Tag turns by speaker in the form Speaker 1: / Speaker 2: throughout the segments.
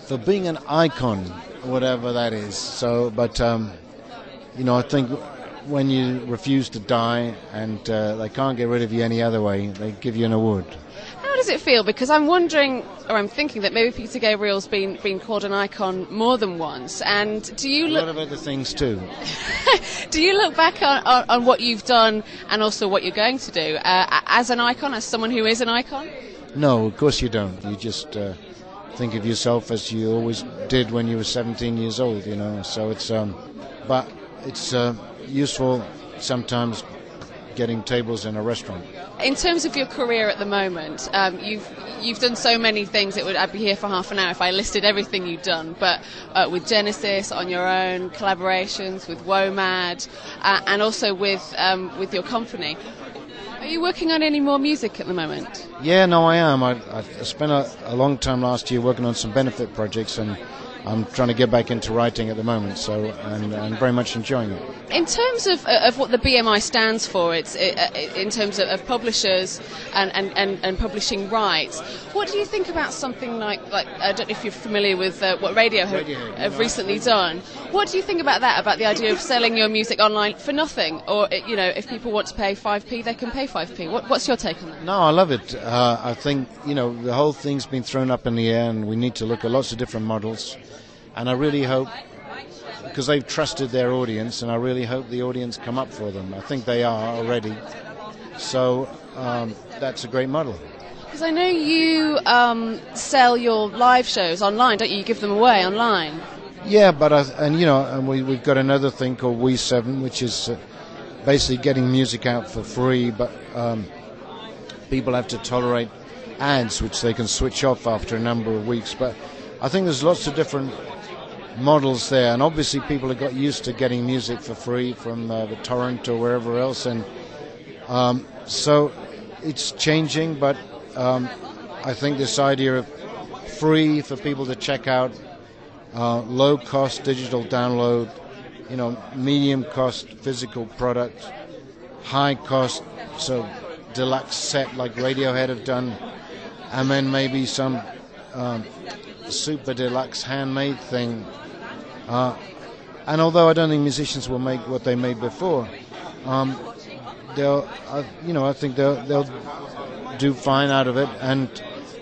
Speaker 1: for being an icon, whatever that is. So, but I think when you refuse to die and they can't get rid of you any other way, they give you an award.
Speaker 2: How does it feel? Because I'm wondering, or I'm thinking that maybe Peter Gabriel's been called an icon more than once. And do you look?
Speaker 1: A lot of other things too.
Speaker 2: Do you look back on what you've done and also what you're going to do as an icon, as someone who is an icon?
Speaker 1: No, of course you don't. You just think of yourself as you always did when you were 17 years old. So it's but it's useful sometimes getting tables in a restaurant.
Speaker 2: In terms of your career at the moment, you've done so many things. I'd be here for half an hour if I listed everything you've done. But with Genesis, on your own, collaborations with WOMAD, and also with your company. Are you working on any more music at the moment?
Speaker 1: Yeah, no, I am. I spent a long time last year working on some benefit projects, and I'm trying to get back into writing at the moment, so I'm very much enjoying it.
Speaker 2: In terms of what the BMI stands for, it's in terms of publishers and publishing rights. What do you think about something like I don't know if you're familiar with what Radiohead have recently done? What do you think about that? About the idea of selling your music online for nothing, or if people want to pay 5p, they can pay 5p. What's your take on that?
Speaker 1: No, I love it. I think the whole thing's been thrown up in the air, and we need to look at lots of different models. And I really hope, because they've trusted their audience, and I really hope the audience come up for them. I think they are already. So that's a great model.
Speaker 2: Because I know you sell your live shows online, don't you? You give them away online.
Speaker 1: Yeah, but we've got another thing called We7, which is basically getting music out for free, but people have to tolerate ads, which they can switch off after a number of weeks. But I think there's lots of different models there, and obviously people have got used to getting music for free from the torrent or wherever else, and so it's changing, but I think this idea of free for people to check out, low cost digital download, medium cost physical product, high cost so deluxe set like Radiohead have done, and then maybe some super deluxe handmade thing. And although I don't think musicians will make what they made before, I think they'll do fine out of it. And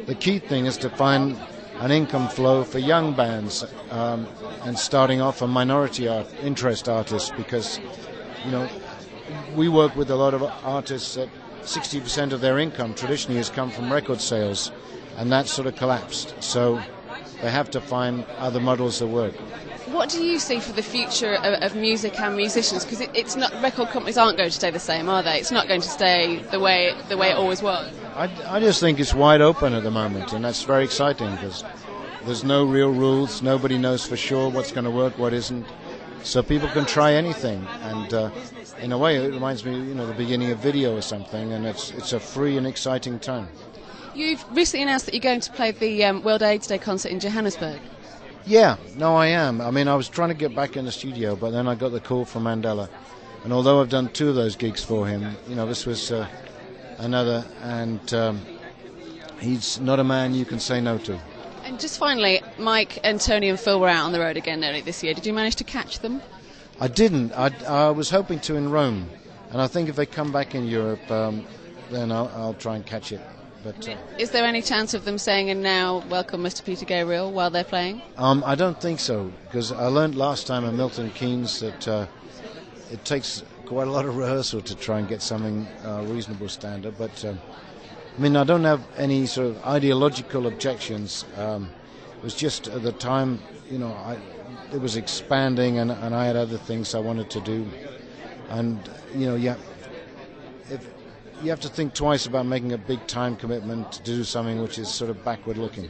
Speaker 1: the key thing is to find an income flow for young bands, and starting off a minority interest artists, because we work with a lot of artists that 60% of their income traditionally has come from record sales, and that sort of collapsed. So they have to find other models that work.
Speaker 2: What do you see for the future of music and musicians? Because it's not, record companies aren't going to stay the same, are they? It's not going to stay the way it always was.
Speaker 1: I just think it's wide open at the moment, and that's very exciting because there's no real rules. Nobody knows for sure what's going to work, what isn't. So people can try anything, and in a way it reminds me, the beginning of video or something, and it's a free and exciting time.
Speaker 2: You've recently announced that you're going to play the World AIDS Day concert in Johannesburg.
Speaker 1: Yeah, no, I am. I mean, I was trying to get back in the studio, but then I got the call from Mandela. And although I've done 2 of those gigs for him, this was another, and he's not a man you can say no to.
Speaker 2: And just finally, Mike and Tony and Phil were out on the road again early this year. Did you manage to catch them?
Speaker 1: I didn't. I was hoping to in Rome, and I think if they come back in Europe, then I'll try and catch it. But,
Speaker 2: is there any chance of them saying, "And now, welcome, Mr. Peter Gabriel," while they're playing?
Speaker 1: I don't think so, because I learned last time at Milton Keynes that it takes quite a lot of rehearsal to try and get something reasonable standard. But I don't have any sort of ideological objections. It was just at the time, it was expanding, and I had other things I wanted to do, and you have to think twice about making a big time commitment to do something which is sort of backward looking.